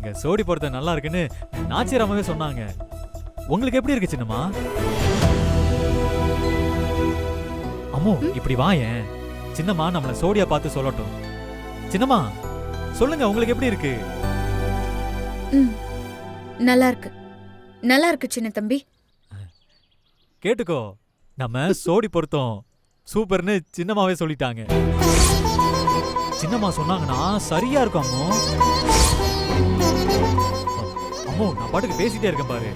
எங்க சோடி பொறுத்த நல்லா இருக்குன்னு நாச்சிராமாவே சொன்னாங்க. உங்களுக்கு எப்படி இருக்கு சின்னம்மா? அம்மோ இப்படி வாயேன். சின்னம்மா நம்மள சோடியா பார்த்து சொல்லட்டும். சின்னம்மா சொல்லுங்க, உங்களுக்கு எப்படி இருக்கு? நல்லா இருக்கு, நல்லா இருக்கு சின்ன தம்பி. கேட்டுக்கோ, நம்ம சோடி பொருத்தம் சூப்பர்னு சின்னம்மாவே சொல்லிட்டாங்க. சின்னம்மா சொன்னாங்கன்னா சரியா இருக்கும் அம்மோ. அம்மோ நான் பாட்டுக்கு பேசிட்டே இருக்கேன் பாரு.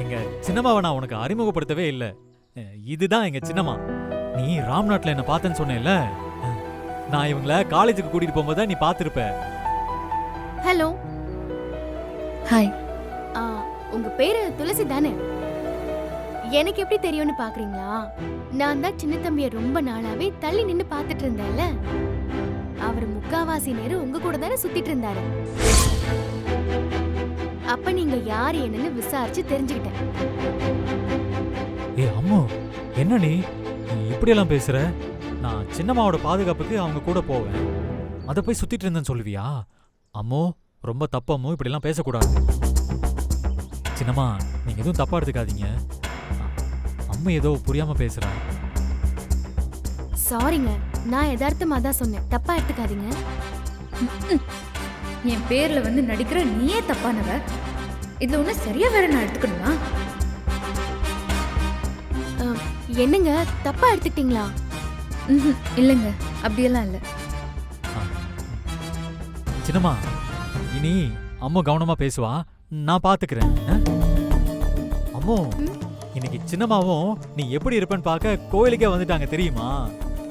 எங்க சின்னம்மாவை நான் உனக்கு அறிமுகப்படுத்தவே இல்லை. இதுதான் எங்க சின்னம்மா. நீ ராம்நாட்ல என்ன பார்த்தேன்னு சொன்னேன்ல, நான் இவங்கள காலேஜுக்கு கூட்டிட்டு போகும்போது நீ பார்த்திருப்ப. ஹலோ. ஹாய். உங்க பேரு துளசி தானே? எனக்கு எப்படி தெரியும்னு பாக்குறீங்களா? நான் தான் சின்ன தம்பிய ரொம்ப நாளாவே தள்ளி நின்னு பாத்துட்டு இருந்தேன்ல. அவர் முக்காவாசி நேரம் உங்க கூட தானே சுத்திட்டு இருந்தாரு. அப்ப நீங்க யார் என்னன்னு விசாரிச்சு தெரிஞ்சுக்கிட்டேன். ஏ அம்மோ, என்ன நீ இப்படி எல்லாம் பேசுற? நான் சின்னம்மாவோட பாதுகாப்புக்கு அவங்க கூட போவேன், அத போய் சுத்திட்டு இருந்தேன்னு சொல்லுவியா? அம்மோ ரொம்ப தப்பு அம்மோ, இப்படி எல்லாம் பேசக்கூடாது. சின்னம்மா நீங்க எதுவும் தப்பா எடுத்துக்காதீங்க. அம்மா ஏதோ புரியாம பேசுறா. சாரிங்க, நான் யதார்த்தமா தான் சொன்னேன், தப்பா எடுத்துக்காதீங்க. என் பேர்ல வந்து நடிக்கிற நீயே தப்பானவ. இதுல ஒண்ணு சரியா வேற நான் எடுத்துக்கணுமா? என்னங்க தப்பா எடுத்துக்கிட்டீங்களா? இல்லங்க, அப்படியெல்லாம் இல்ல. சின்னம்மா இனி அம்மா கவனமா பேசுவா, நான் பாத்துக்கிறேன். அம்மோ இன்னைக்கு சின்னம்மாவும் நீ எப்படி இருப்பேன்னு பார்க்க கோயிலுக்கே வந்துட்டாங்க தெரியுமா?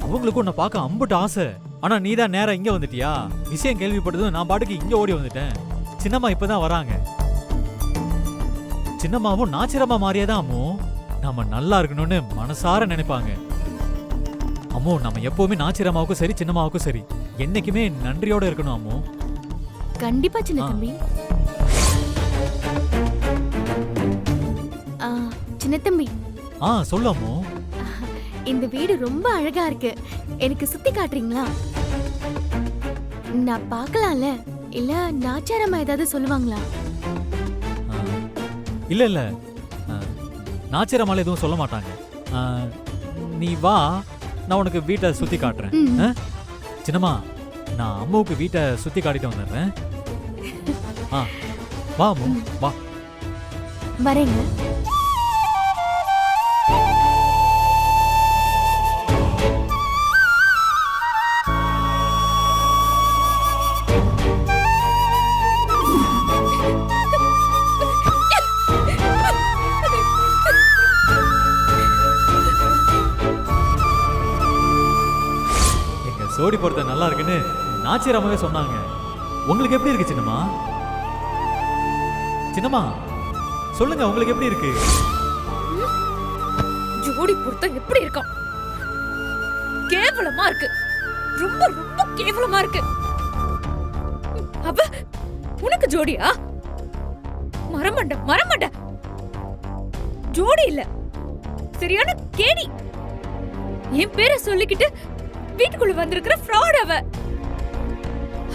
அவங்களுக்கும் உன்னை பார்க்க அம்புட்டு ஆசை. ஆனா நீ தான் நேரா இங்க வந்துட்டியா? விஷயம் கேள்விப்பட்டதும் நான் பாட்டுக்கு இங்க ஓடி வந்துட்டேன். சின்னம்மா இப்பதான் வராங்க. சின்னம்மாவும் நாச்சிரம்மா மாறியதான் அம்மோ நம்ம நல்லா இருக்கணும்னு மனசார நினைப்பாங்க. அம்மோ நம்ம எப்பவுமே நாச்சிரம்மாவுக்கும் சரி சின்னம்மாவுக்கும் சரி என்னைக்குமே நன்றியோட இருக்கணும் அம்மோ. கண்டிப்பா சின்ன தம்பி. சின்ன தம்பி. சொல்லு அம்மோ. இந்த வீடு ரொம்ப அழகா இருக்கு, எனக்கு சுத்தி காட்டுறீங்களா? நான் பார்க்கலாம்ல? இல்ல நாச்சாரம்மா ஏதாவது சொல்லுவாங்களா? இல்ல இல்ல, நாச்சிரம்மால எதுவும் சொல்ல மாட்டாங்க. நீ வா, நான் உனக்கு வீட்டை சுத்தி காட்டுறேன். சின்னம்மா நான் அம்மாவுக்கு வீட்டை சுத்தி காட்டிட்டு வந்துடுறேன். வா அம்மு வா. வரேங்க. சோடி பொறுத்த நல்லா இருக்குன்னு நாச்சிராமாவே சொன்னாங்க. உங்களுக்கு எப்படி இருக்கு சின்னம்மா? சின்னம்மா சொல்லுங்க, உங்களுக்கு எப்படி இருக்கு? ஜோடி பொறுத்த எப்படி இருக்கான்? கேவலமா இருக்கு, ரொம்ப ரொம்ப கேவலமா இருக்கு. அப்ப உனக்கு ஜோடியா? மரமண்ட மரமண்ட ஜோடி இல்ல, சரியான கேடி. என் பேரை சொல்லிக்கிட்டு வீட்டுக்குள்ள வந்திருக்கிற ஃப்ராட்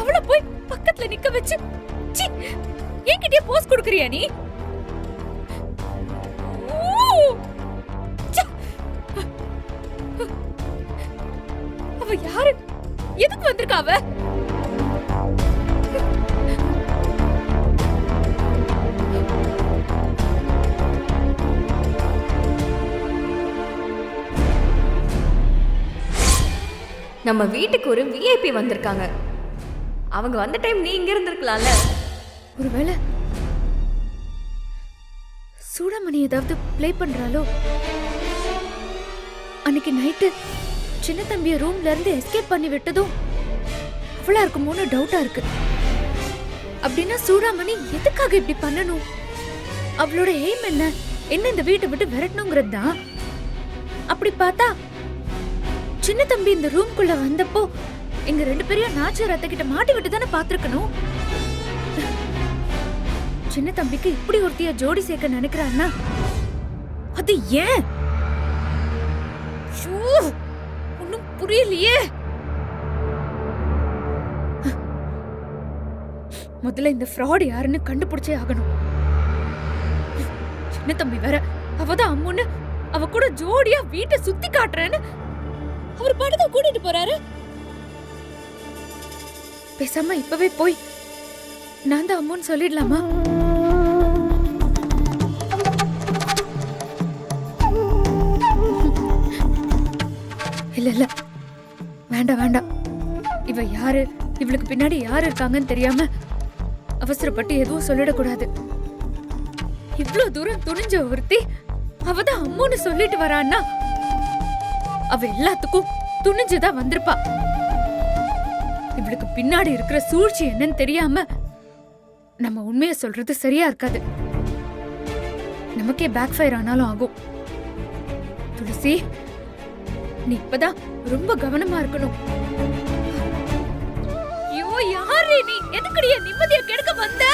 அவள போய் பக்கத்துல நிக்க வச்சு என்கிட்டயே போஸ் கொடுக்கறியா நீ? அவ யாரு? எதுக்கு வந்திருக்கா அவ? நம்ம வீட்டுக்கு ஒரு விஐபி வந்திருக்காங்க. அவங்க வந்த டைம் நீ இங்க இருந்திருக்கலாம்ல. ஒருவேளை சூடாமணி ஏதாவது ப்ளே பண்றாளோ? அன்னைக்கு நைட்டு சின்ன தம்பிய ரூம்ல இருந்து எஸ்கேப் பண்ணி விட்டதும் அவளா இருக்குமோன்னு டவுட்டா இருக்கு. அப்படின்னா சூடாமணி எதுக்காக இப்படி பண்ணணும்? அவளோட எய்ம் என்ன? இந்த வீட்டை விட்டு விரட்டணுங்கிறது தான். அப்படி பார்த்தா சின்ன தம்பி இந்த ரூம்குள்ள வந்தப்போ எங்க ரெண்டு பேரையும் நாச்சர் அத்தை கிட்ட மாட்டி விட்டு தானே பாத்துருக்கணும். சின்ன தம்பிக்கு இப்படி ஒருத்திய ஜோடி சேர்க்க நினைக்கிறான்னா அது ஏன்? ஒன்னும் புரியலையே. முதல்ல இந்த ஃப்ராட் யாருன்னு கண்டுபிடிச்சே ஆகணும். சின்ன தம்பி வேற அவதான் அம்முன்னு அவ கூட ஜோடியா வீட்டை சுத்தி காட்டுறேன்னு அவர் பாட்டுதான் கூட்டிட்டு போறாரு. பேசாம இப்பவே போய் நான் தான் அம்முன்னு சொல்லிடலாமா? இல்ல இல்ல, வேண்டாம் வேண்டாம். இவ யாரு, இவளுக்கு பின்னாடி யாரு இருக்காங்கன்னு தெரியாம அவசரப்பட்டு எதுவும் சொல்லிடக்கூடாது. இவ்ளோ தூரம் துணிஞ்ச ஒருத்தி அவதான் அம்முன்னு சொல்லிட்டு வரான்னா அவ எல்லாத்துக்கும் துணிஞ்சுதான் வந்திருப்பா. இவளுக்கு பின்னாடி இருக்கிற சூழ்ச்சி என்னன்னு தெரியாம நம்ம உண்மையை சொல்றது சரியா இருக்காது. நமக்கே பேக் ஃபயர் ஆனாலும் ஆகும். துளசி, நீ இப்பதான் ரொம்ப கவனமா இருக்கணும். ஐயோ, யாரு நீ? எதுக்குடிய நிம்மதியா கெடுக்க வந்த?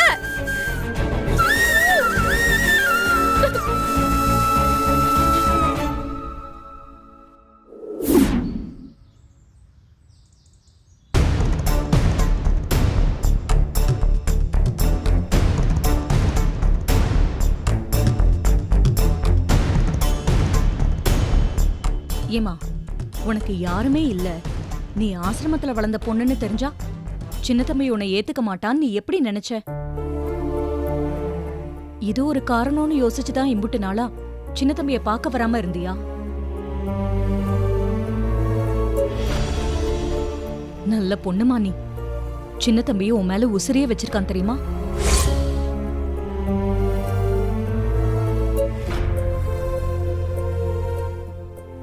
ஏமா, உனக்கு யாருமே இல்ல, நீ ஆசிரமத்துல வளர்ந்த பொண்ணுன்னு தெரிஞ்சா சின்ன தம்பி உன்னை ஏத்துக்க மாட்டான்னு நீ எப்படி நினைச்ச? இது ஒரு காரணம்னு யோசிச்சுதான் இம்புட்டு நாளா சின்ன தம்பிய பார்க்க வராம இருந்தியா? நல்ல பொண்ணுமா நீ. சின்ன தம்பிய உன் மேல உசிரியே வச்சிருக்கான் தெரியுமா?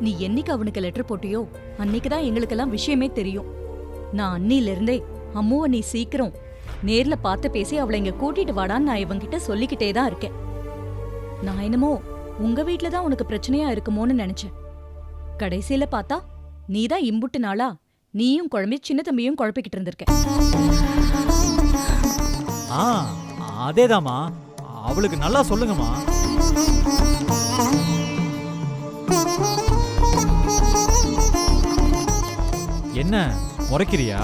நீ என்னைக்கு அவனுக்கு லெட்டர் போட்டியோ அன்னைக்குதான் எங்களுக்கெல்லாம் விஷயமே தெரியும். நான் அன்னில இருந்தே அம்முவை நீ சீக்கிரம் நேர்ல பார்த்து பேசி அவளை இங்க கூட்டிட்டு வாடான்னு நான் இவங்கிட்ட சொல்லிக்கிட்டே தான் இருக்கேன். நான் என்னமோ உங்க வீட்ல தான் உனக்கு பிரச்சனையா இருக்குமோன்னு நினைச்சேன். கடைசியில பார்த்தா நீதான் இம்புட்டு நாளா நீயும் குழம்பி சின்ன தம்பியும் குழப்பிக்கிட்டு இருந்திருக்க. அதேதாம்மா, அவளுக்கு நல்லா சொல்லுங்கம்மா. என்ன முறைக்கிறியா?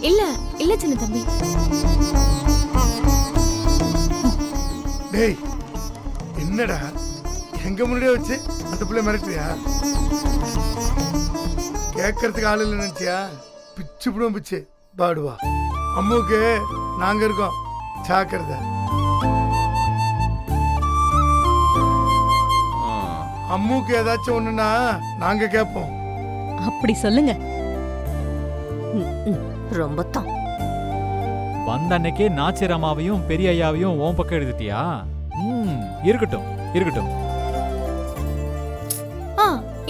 இல்ல இல்ல சின்ன தம்பி. டேய், என்னடா எங்க முன்னாடியே வச்சு அந்த பிள்ளை மிரட்டுறியா? கேட்கறதுக்கு ஆள் இல்லை நினைச்சியா? பிச்சு பிடுவோம் பிச்சு பாடுவா. அம்முக்கு நாங்க இருக்கோம், சாக்கிறத. அம்முக்கு ஏதாச்சும் ஒண்ணுன்னா நாங்க கேட்போம். அப்படி சொல்லுங்க. ரொம்ப தான். வந்த அன்னைக்கே நாச்சிரமாவையும் பெரிய ஐயாவையும் ஓம் பக்கம் எடுத்துட்டியா? இருக்கட்டும் இருக்கட்டும்.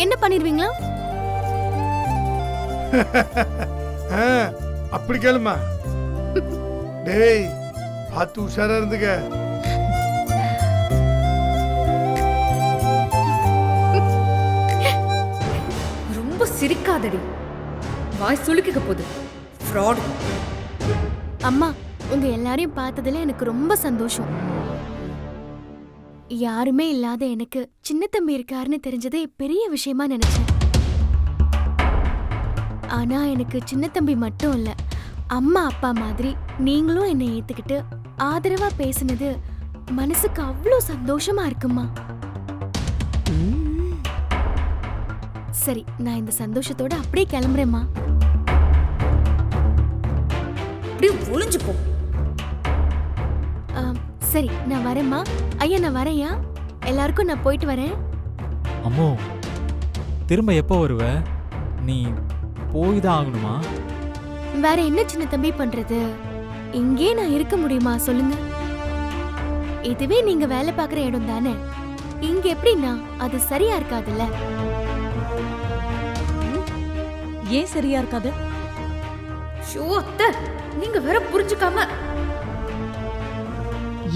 என்ன பண்ணிருவீங்களா? அப்படி கேளுமா. டேய், பார்த்து உஷாரா இருந்துக்க. ரொம்ப சிரிக்காதடி, வாய் சுளுக்கிக்க போகுது. ஃப்ராட். அம்மா, உங்க எல்லாரையும் பார்த்ததுல எனக்கு ரொம்ப சந்தோஷம். யாருமே இல்லாத எனக்கு சின்ன தம்பி இருக்காருன்னு தெரிஞ்சதே பெரிய விஷயமா நினைச்சேன். ஆனா எனக்கு சின்ன தம்பி மட்டும் இல்ல, அம்மா அப்பா மாதிரி நீங்களும் என்னை ஏத்துக்கிட்டு ஆதரவா பேசுனது மனசுக்கு அவ்வளோ சந்தோஷமா இருக்குமா. சரி, நான் இந்த சந்தோஷத்தோட அப்படியே கிளம்புறேம்மா. ஒளிஞ்சு போ. சரி, நான் வரேம்மா. ஐயா, நான் வரேன்யா. எல்லாருக்கும் நான் போயிட்டு வரேன். அம்மோ, திரும்ப எப்போ வருவ? நீ போய்தான் ஆகணுமா? வேற என்ன சின்ன தம்பி பண்றது? இங்கே நான் இருக்க முடியுமா சொல்லுங்க? இதுவே நீங்க வேலை பார்க்குற இடம் தானே. இங்க எப்படின்னா அது சரியா இருக்காதுல்ல. ஏன் சரியா இருக்காது? ஷோ அத்தை, நீங்க வேற புரிஞ்சுக்காம.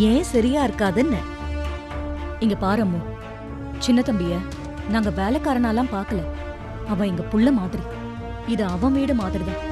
ஏன் சரியா இருக்காதுன்னு இங்க பாரம்மு. சின்ன தம்பிய நாங்க வேலைக்காரனாலாம் பார்க்கல. அவன் எங்க புள்ள மாதிரி. இது அவன் வீடு மாதிரிதான்.